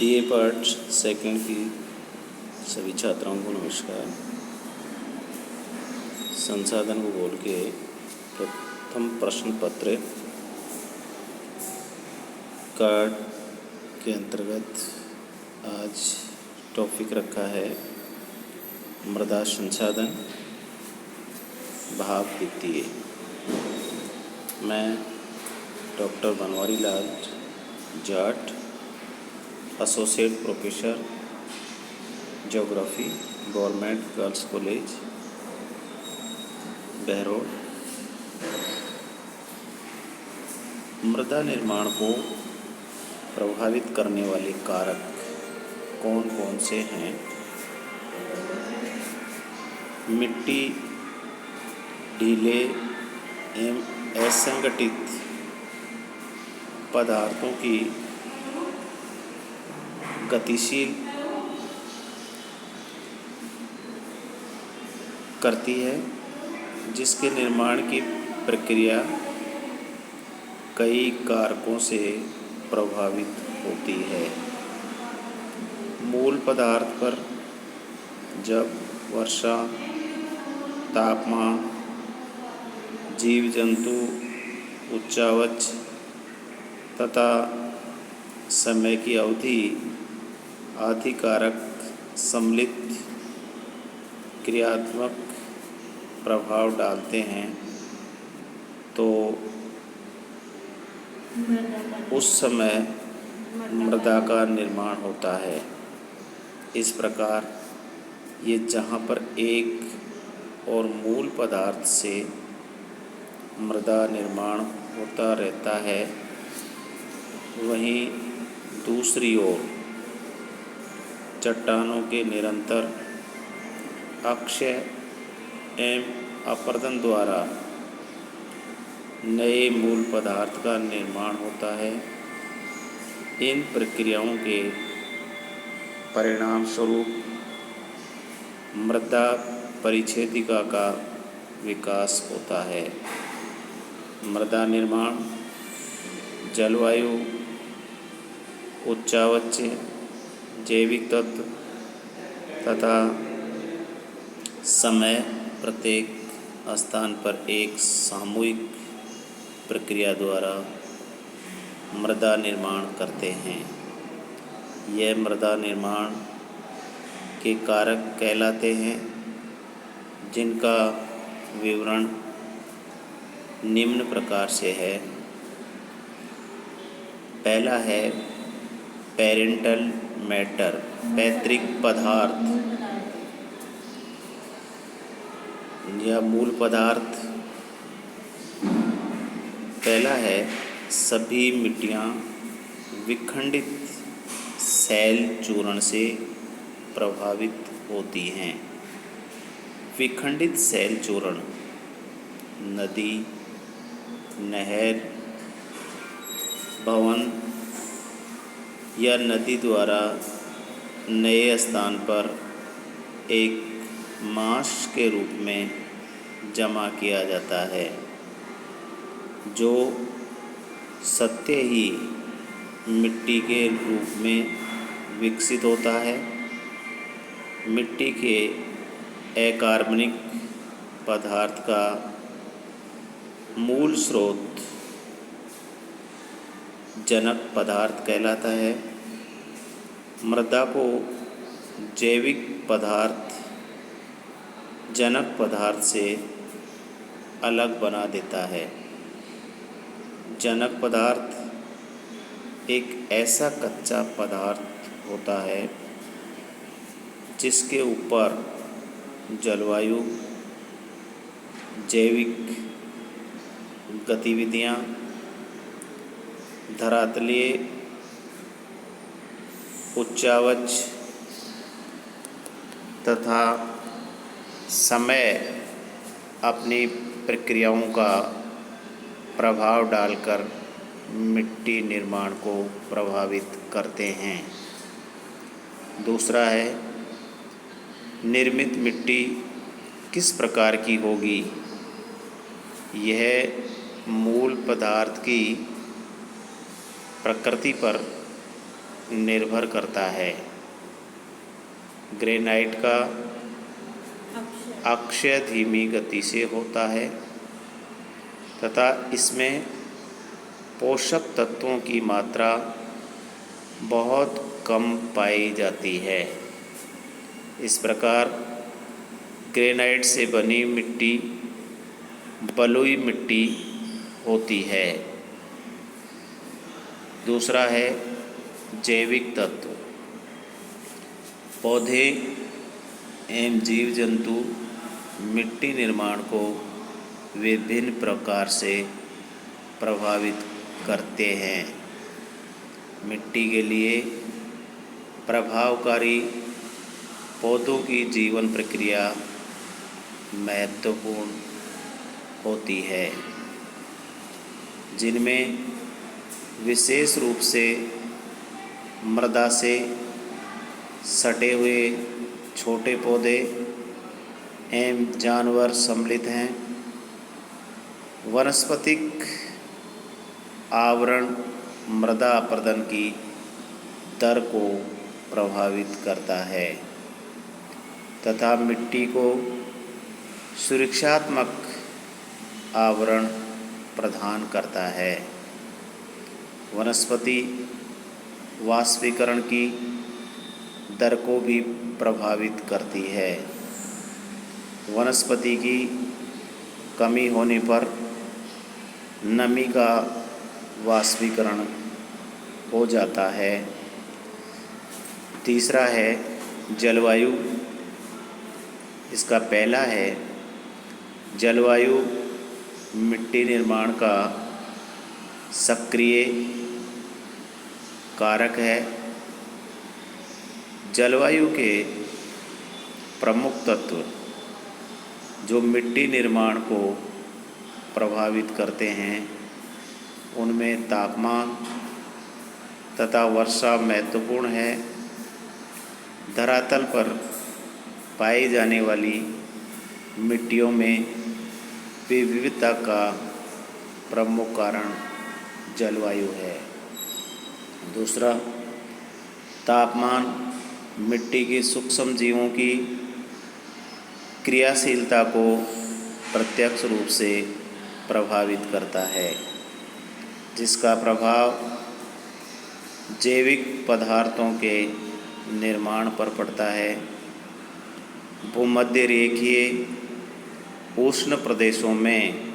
BA part second की सभी छात्राओं को नमस्कार। संसाधन भूगोल के प्रथम प्रश्न पत्र कार्ड के अंतर्गत आज टॉपिक रखा है मृदा संसाधन भाग द्वितीय। मैं doctor Banwari Lal Jat, associate professor geography, government girls college Behror. मृदा निर्माण को प्रभावित करने वाले कारक कौन कौन से हैं? मिट्टी ढीले एवं असंगठित पदार्थों की गतिशील करती है, जिसके निर्माण की प्रक्रिया कई कारकों से प्रभावित होती है। मूल पदार्थ पर जब वर्षा, तापमान, जीव जंतु, उच्चावच तथा समय की अवधि आदि कारक सम्मिलित क्रियात्मक प्रभाव डालते हैं, तो उस समय मृदा का निर्माण होता है। इस प्रकार ये जहाँ पर एक और मूल पदार्थ से मृदा निर्माण होता रहता है, वहीं दूसरी ओर चट्टानों के निरंतर अक्षय एवं अपर्दन द्वारा नए मूल पदार्थ का निर्माण होता है। इन प्रक्रियाओं के परिणाम स्वरूप मृदा परिच्छेदिका का विकास होता है। मृदा निर्माण जलवायु, उच्चावच, जैविक तत्व तथा समय प्रत्येक स्थान पर एक सामूहिक प्रक्रिया द्वारा मृदा निर्माण करते हैं। यह मृदा निर्माण के कारक कहलाते हैं, जिनका विवरण निम्न प्रकार से है। पहला है पेरेंटल मैटर, पैतृक पदार्थ या मूल पदार्थ। पहला है सभी मिट्टियाँ विखंडित सैल चूर्ण से प्रभावित होती हैं। विखंडित सैल चूर्ण नदी, नहर, भवन या नदी द्वारा नए स्थान पर एक मास के रूप में जमा किया जाता है, जो सत्य ही मिट्टी के रूप में विकसित होता है। मिट्टी के अकार्बनिक पदार्थ का मूल स्रोत जनक पदार्थ कहलाता है। मृदा को जैविक पदार्थ जनक पदार्थ से अलग बना देता है। जनक पदार्थ एक ऐसा कच्चा पदार्थ होता है जिसके ऊपर जलवायु, जैविक गतिविधियाँ, धरातलीय उच्चावच तथा समय अपनी प्रक्रियाओं का प्रभाव डालकर मिट्टी निर्माण को प्रभावित करते हैं। दूसरा है निर्मित मिट्टी किस प्रकार की होगी? यह मूल पदार्थ की प्रकृति पर निर्भर करता है। ग्रेनाइट का अक्षय धीमी गति से होता है तथा इसमें पोषक तत्वों की मात्रा बहुत कम पाई जाती है। इस प्रकार ग्रेनाइट से बनी मिट्टी बलुई मिट्टी होती है। दूसरा है जैविक तत्व। पौधे एवं जीव जंतु मिट्टी निर्माण को विभिन्न प्रकार से प्रभावित करते हैं। मिट्टी के लिए प्रभावकारी पौधों की जीवन प्रक्रिया महत्वपूर्ण होती है, जिनमें विशेष रूप से मृदा से सटे हुए छोटे पौधे एवं जानवर सम्मिलित हैं। वनस्पतिक आवरण मृदा अपरदन की दर को प्रभावित करता है तथा मिट्टी को सुरक्षात्मक आवरण प्रदान करता है। वनस्पति वाष्पीकरण की दर को भी प्रभावित करती है। वनस्पति की कमी होने पर नमी का वाष्पीकरण हो जाता है। तीसरा है जलवायु। इसका पहला है जलवायु मिट्टी निर्माण का सक्रिय कारक है। जलवायु के प्रमुख तत्व जो मिट्टी निर्माण को प्रभावित करते हैं, उनमें तापमान तथा वर्षा महत्वपूर्ण है। धरातल पर पाई जाने वाली मिट्टियों में विविधता का प्रमुख कारण जलवायु है। दूसरा, तापमान मिट्टी के सूक्ष्म जीवों की क्रियाशीलता को प्रत्यक्ष रूप से प्रभावित करता है, जिसका प्रभाव जैविक पदार्थों के निर्माण पर पड़ता है। भूमध्य रेखीय उष्ण प्रदेशों में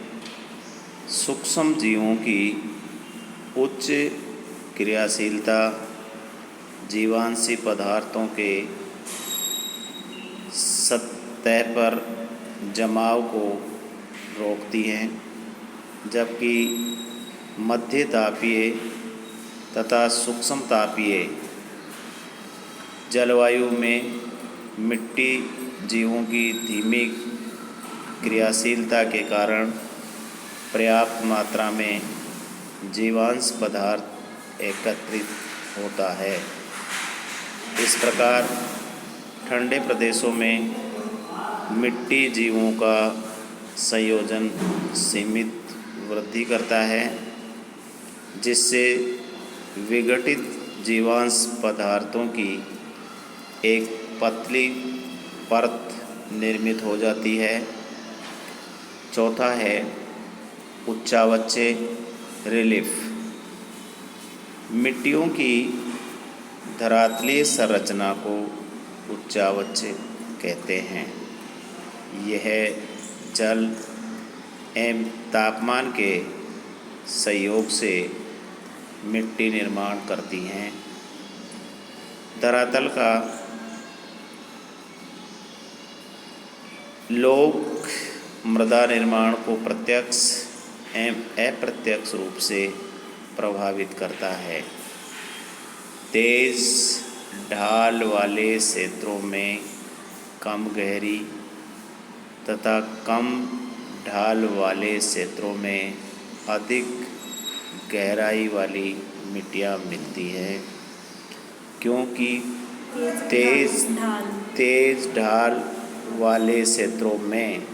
सूक्ष्म जीवों की उच्च क्रियाशीलता जीवांशी पदार्थों के सतह पर जमाव को रोकती हैं, जबकि मध्य तापीय तथा सूक्ष्म तापीय जलवायु में मिट्टी जीवों की धीमी क्रियाशीलता के कारण पर्याप्त मात्रा में जीवांश पदार्थ एकत्रित होता है। इस प्रकार ठंडे प्रदेशों में मिट्टी जीवों का संयोजन सीमित वृद्धि करता है, जिससे विघटित जीवांश पदार्थों की एक पतली परत निर्मित हो जाती है। चौथा है उच्चावच्य रिलीफ। मिट्टियों की धरातलीय संरचना को उच्चावच्य कहते हैं। यह जल एवं तापमान के संयोग से मिट्टी निर्माण करती हैं। धरातल का लोक मृदा निर्माण को प्रत्यक्ष एवं अप्रत्यक्ष रूप से प्रभावित करता है। तेज ढाल वाले क्षेत्रों में कम गहरी तथा कम ढाल वाले क्षेत्रों में अधिक गहराई वाली मिट्टियाँ मिलती हैं, क्योंकि तेज ढाल वाले क्षेत्रों में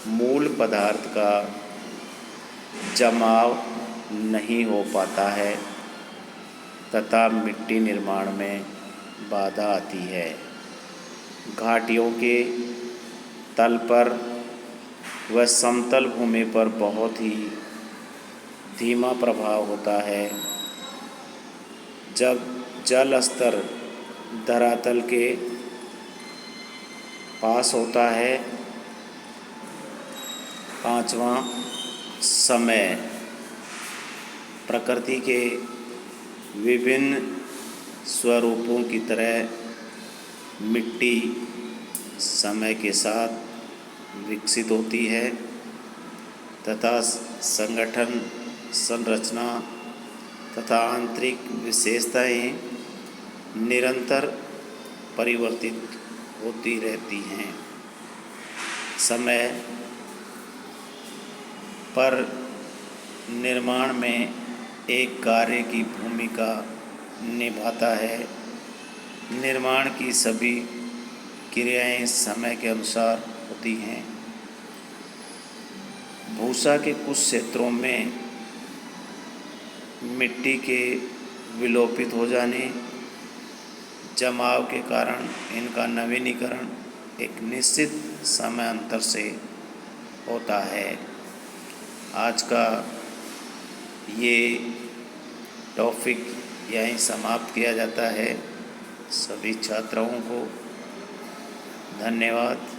मूल पदार्थ का जमाव नहीं हो पाता है तथा मिट्टी निर्माण में बाधा आती है। घाटियों के तल पर व समतल भूमि पर बहुत ही धीमा प्रभाव होता है। जब जल स्तर धरातल के पास होता है। पांचवा, समय। प्रकृति के विभिन्न स्वरूपों की तरह मिट्टी समय के साथ विकसित होती है तथा संगठन, संरचना तथा आंतरिक विशेषताएं निरंतर परिवर्तित होती रहती हैं। समय पर निर्माण में एक कार्य की भूमिका निभाता है। निर्माण की सभी क्रियाएं समय के अनुसार होती हैं। भूसा के कुछ क्षेत्रों में मिट्टी के विलोपित हो जाने, जमाव के कारण इनका नवीनीकरण एक निश्चित समय अंतर से होता है। आज का ये टॉपिक यहीं समाप्त किया जाता है। सभी छात्रों को धन्यवाद।